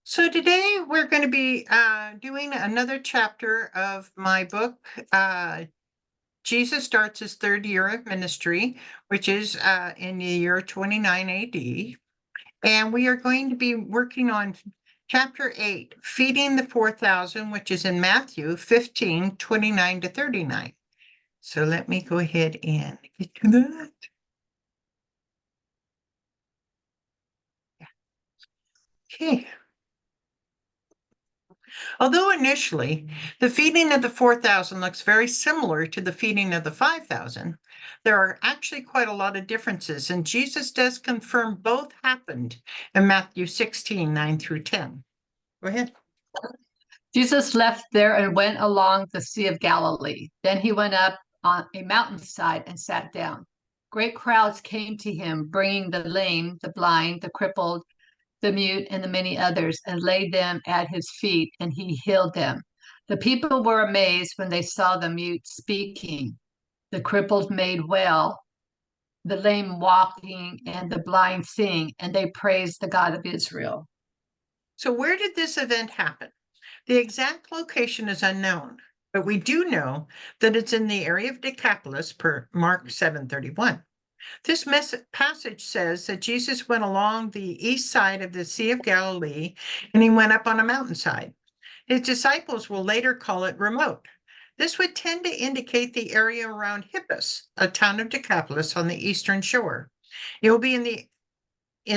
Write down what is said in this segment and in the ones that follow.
So today we're going to be doing another chapter of my book. Jesus starts his third year of ministry, which is in the year 29 AD. And we are going to be working on chapter 8, Feeding the 4,000, which is in Matthew 15, 29 to 39. So let me go ahead and get to that. Okay. Although initially the feeding of the 4,000 looks very similar to the feeding of the 5,000, there are actually quite a lot of differences, and Jesus does confirm both happened in Matthew 16, 9 through 10. Go ahead. Jesus left there and went along the Sea of Galilee. Then he went up on a mountainside and sat down. Great crowds came to him, bringing the lame, the blind, the crippled, the mute, and the many others, and laid them at his feet, and he healed them. The people were amazed when they saw the mute speaking, the crippled made well, the lame walking, and the blind seeing, and they praised the God of Israel. So where did this event happen? The exact location is unknown, but we do know that it's in the area of Decapolis per Mark 7:31. This passage says that Jesus went along the east side of the Sea of Galilee and he went up on a mountainside. His disciples will later call it remote. This would tend to indicate the area around Hippus, a town of Decapolis on the eastern shore. It will be in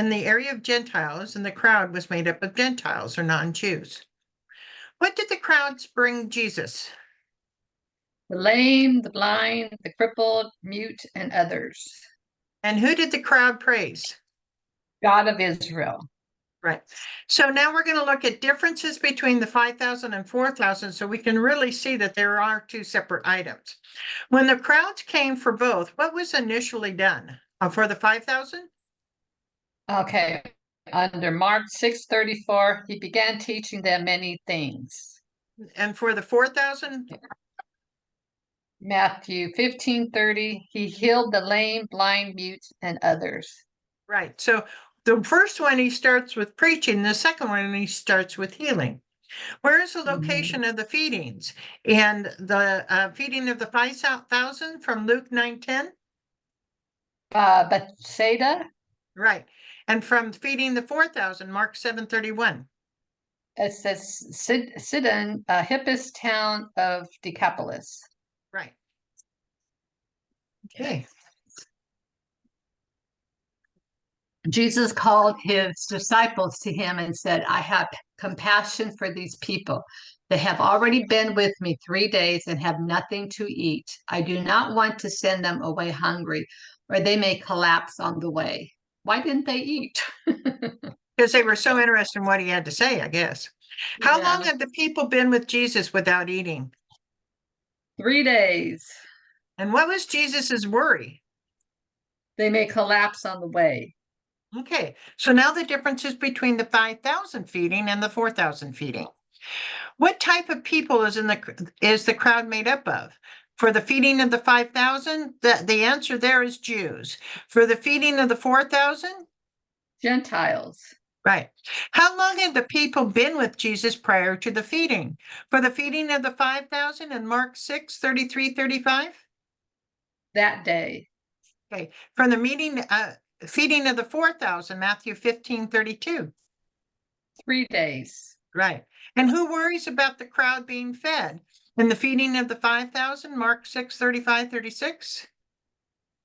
the area of Gentiles, and the crowd was made up of Gentiles or non-Jews. What did the crowds bring Jesus? The lame, the blind, the crippled, mute, and others. And who did the crowd praise? God of Israel. Right. So now we're going to look at differences between the 5,000 and 4,000 so we can really see that there are two separate items. When the crowds came for both, what was initially done? For the 5,000? Okay. Under Mark 6:34, he began teaching them many things. And for the 4,000? Matthew 15:30, he healed the lame, blind, mute, and others. Right. So the first one he starts with preaching, the second one he starts with healing. Where is the location of the feedings? And the feeding of the 5,000 from Luke 9:10? Bethsaida. Right. And from feeding the 4,000, Mark 7:31. It says Sidon, Hippus town of Decapolis. Right. Okay. Jesus called his disciples to him and said, I have compassion for these people. They have already been with me 3 days and have nothing to eat. I do not want to send them away hungry, or they may collapse on the way. Why didn't they eat? Because they were so interested in what he had to say, I guess. How long have the people been with Jesus without eating? 3 days. And what was Jesus's worry? They may collapse on the way. Okay, so now the differences between the 5,000 feeding and the 4,000 feeding. What type of people is the crowd made up of? For the feeding of the 5,000, the answer there is Jews. For the feeding of the 4,000? Gentiles. Right. How long had the people been with Jesus prior to the feeding? For the feeding of the 5,000 in Mark 6:33, 35? That day. Okay. From the feeding of the 4,000, Matthew 15:32. 3 days. Right. And who worries about the crowd being fed? In the feeding of the 5,000, Mark 6:35, 36?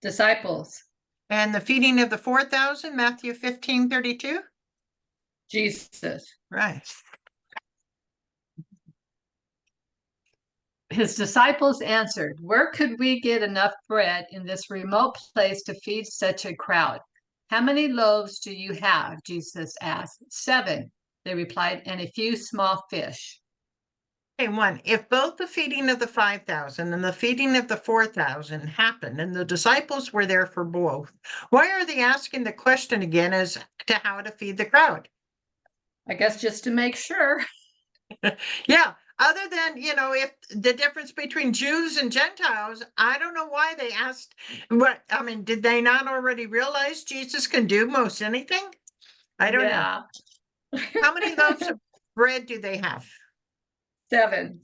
Disciples. And the feeding of the 4,000, Matthew 15:32? Jesus. Right. His disciples answered, Where could we get enough bread in this remote place to feed such a crowd? How many loaves do you have? Jesus asked. 7, they replied, and a few small fish. Okay, one, if both the feeding of the 5,000 and the feeding of the 4,000 happened and the disciples were there for both, why are they asking the question again as to how to feed the crowd? I guess just to make sure. Yeah, other than, if the difference between Jews and Gentiles, I don't know why they asked. Did they not already realize Jesus can do most anything? I don't know. How many loaves of bread do they have? 7.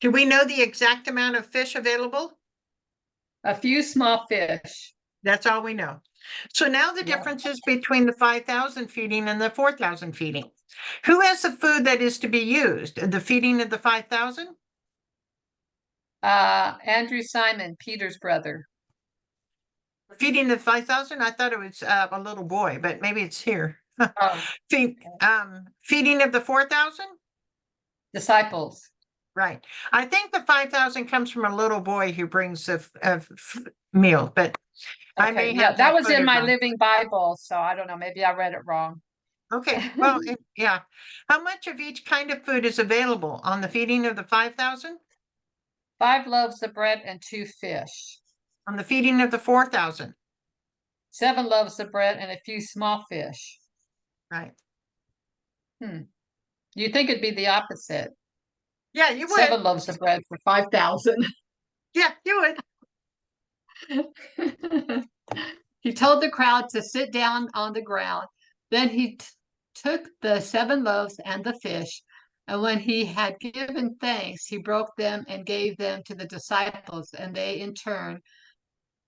Do we know the exact amount of fish available? A few small fish. That's all we know. So now the Yeah. differences between the 5,000 feeding and the 4,000 feeding. Who has the food that is to be used? The feeding of the 5,000? Andrew Simon, Peter's brother. Feeding the 5,000? I thought it was a little boy, but maybe it's here. Oh, Feeding of the 4,000? disciples. Right. I think the 5,000 comes from a little boy who brings a meal, but I may Okay, yeah, have that was in quoted my wrong. Living Bible, so I don't know, maybe I read it wrong. Okay, well, yeah. How much of each kind of food is available on the feeding of the 5,000? 5 loaves of bread and 2 fish. On the feeding of the 4,000? 7 loaves of bread and a few small fish. Right. You'd think it'd be the opposite. Yeah, you would. 7 loaves of bread for 5,000. Yeah, you would. He told the crowd to sit down on the ground. Then he took the 7 loaves and the fish, and when he had given thanks, he broke them and gave them to the disciples, and they in turn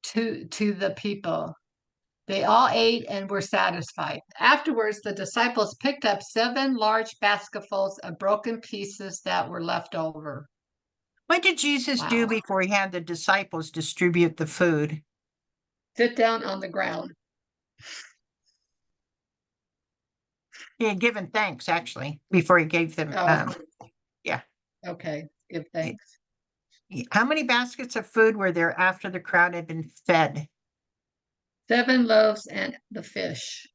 to the people. They all ate and were satisfied. Afterwards, the disciples picked up 7 large basketfuls of broken pieces that were left over. What did Jesus do Wow. before he had the disciples distribute the food? Sit down on the ground. He had given thanks, actually, before he gave them. Oh, yeah. Okay. Give thanks. How many baskets of food were there after the crowd had been fed? 7 loaves and the fish.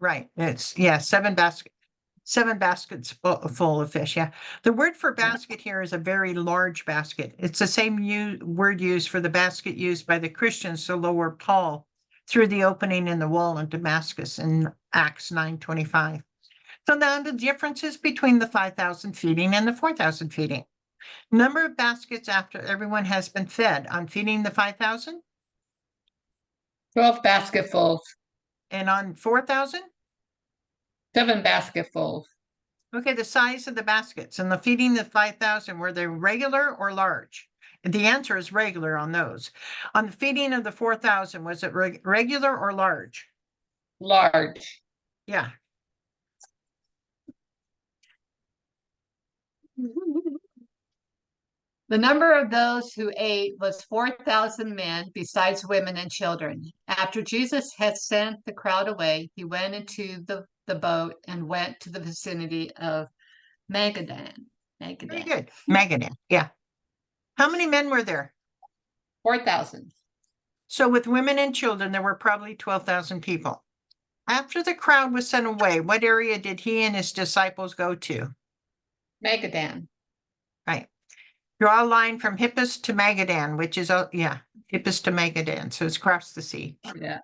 Right. It's, yeah, 7 baskets full of fish. Yeah. The word for Yeah. basket here is a very large basket. It's the same word used for the basket used by the Christians to lower Paul through the opening in the wall in Damascus in Acts 9:25. So now the differences between the 5,000 feeding and the 4,000 feeding. Number of baskets after everyone has been fed on feeding the 5,000 12 basketfuls. and on 4,000? 7 basketfuls. Okay, the size of the baskets and the feeding the 5,000, were they regular or large? The answer is regular on those. On the feeding of the 4,000, was it regular or large? Large. Yeah. The number of those who ate was 4,000 men, besides women and children. After Jesus had sent the crowd away, he went into the boat and went to the vicinity of Magadan. Very good. Magadan. Yeah. How many men were there? 4,000. So with women and children, there were probably 12,000 people. After the crowd was sent away, what area did he and his disciples go to? Magadan. Right. Draw a line from Hippus to Magadan, which is, Hippus to Magadan. So it's across the sea. Yeah.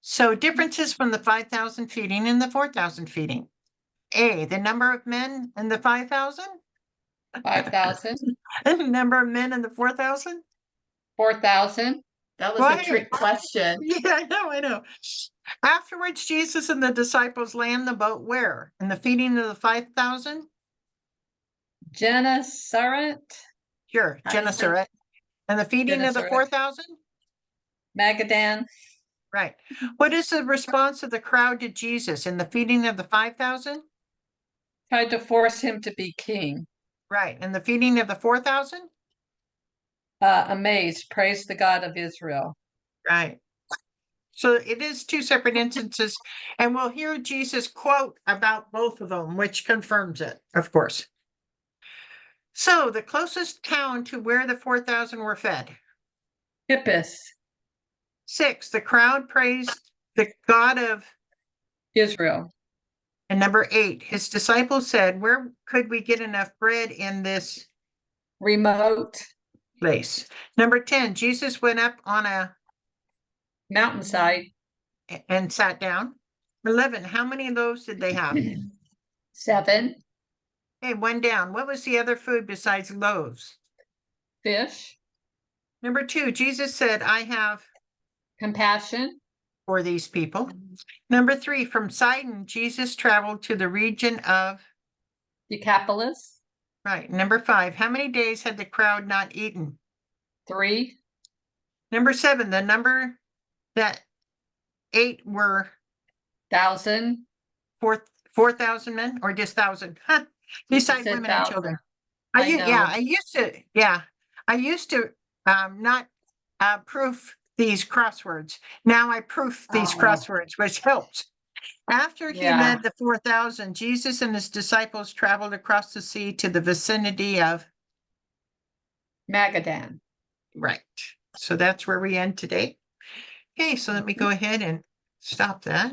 So differences from the 5,000 feeding and the 4,000 feeding. A, the number of men in the 5,000? 5,000. And the number of men in the 4,000? 4,000. That was Right. a trick question. Yeah, I know. Afterwards, Jesus and the disciples land the boat where? In the feeding of the 5,000? Gennesaret. Sure, How do you say- Gennesaret. And the feeding of the Gennesaret. 4,000? Magadan. Right. What is the response of the crowd to Jesus in the feeding of the 5,000? Tried to force him to be king. Right. And the feeding of the 4,000? Amazed. Praise the God of Israel. Right. So it is 2 separate instances, and we'll hear Jesus quote about both of them, which confirms it, of course. So the closest town to where the 4,000 were fed. Hippus. 6, the crowd praised the God of Israel. And number 8, his disciples said, where could we get enough bread in this Remote. place? Number 10, Jesus went up on a Mountainside. and sat down. 11, how many loaves did they have? 7. Okay, 1 down. What was the other food besides loaves? Fish. Number 2, Jesus said, I have Compassion. for these people. Number 3, from Sidon, Jesus traveled to the region of, Decapolis, right. Number 5, how many days had the crowd not eaten? 3, Number 7, the number that ate were 1,000. 4,000 men or just 1,000? Huh. Beside said women and 1,000. children. I Yeah, know. I used to not proof these crosswords. Now I proof these Oh. crosswords, which helps. After he Yeah. led the 4,000, Jesus and his disciples traveled across the sea to the vicinity of, Magadan. right. So that's where we end today. Okay, so let me go ahead and stop that.